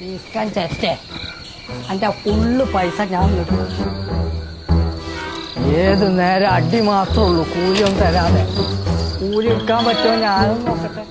ഇസ്കാൻ ചേച്ചേ എൻ്റെ ഫുള്ള് പൈസ ഞാൻ കിട്ടും. ഏത് നേരം അടി മാത്രമേ ഉള്ളൂ, കൂലിയൊന്നും തരാതെ. കൂലി എടുക്കാൻ പറ്റുമോ ഞാനും നോക്കട്ടെ.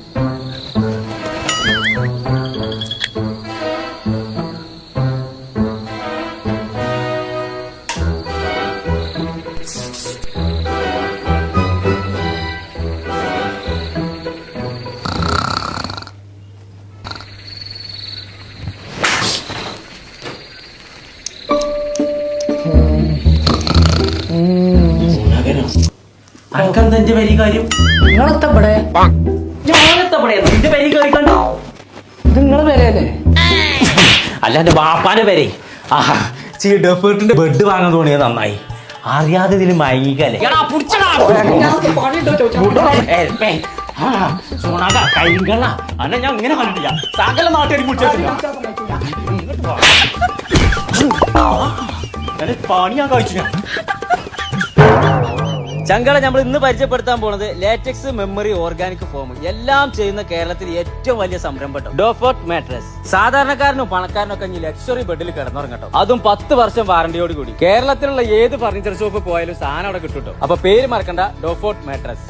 അനക്കെന്താ വരി കാര്യം? നിങ്ങളെത്തപ്പെടെ നിന്റെ വരി കേറിക്കണ്ടോ? ഇത് നിങ്ങളെ പേരല്ലേ? അല്ല എന്റെ ബാപ്പാന്റെ പേരെ. ഡെഫേർട്ടിന്റെ ബെഡ് വാങ്ങാൻ തോന്നിയത് നന്നായി. അറിയാതെ ഇതിന് മയങ്ങിക്കല്ലേ കൈകള അല്ല ഞാൻ ഇങ്ങനെ കണ്ടിട്ടില്ല. സകല നാട്ടുകാരി കുടിച്ചിട്ടില്ല. പണി ഞാൻ കഴിച്ചു. ചങ്കളെ നമ്മൾ ഇന്ന് പരിചയപ്പെടുത്താൻ പോണത് ലാറ്റക്സ് മെമ്മറി ഓർഗാനിക് ഫോം. എല്ലാം ചെയ്യുന്ന കേരളത്തിൽ ഏറ്റവും വലിയ സംരംഭം ഡോഫോർട്ട് മാട്രസ്. സാധാരണക്കാരനും പണക്കാരനും ഒക്കെ ലക്ഷറി ബെഡിൽ കിടന്നുറങ്ങട്ടോ, അതും 10 വർഷം വാറന്റിയോട് കൂടി. കേരളത്തിലുള്ള ഏത് ഫർണിച്ചർ ഷോപ്പ് പോയാലും സാധനം അവിടെ കിട്ടും. അപ്പൊ പേര് മറക്കണ്ട, ഡോഫോർട്ട് മാട്രസ്.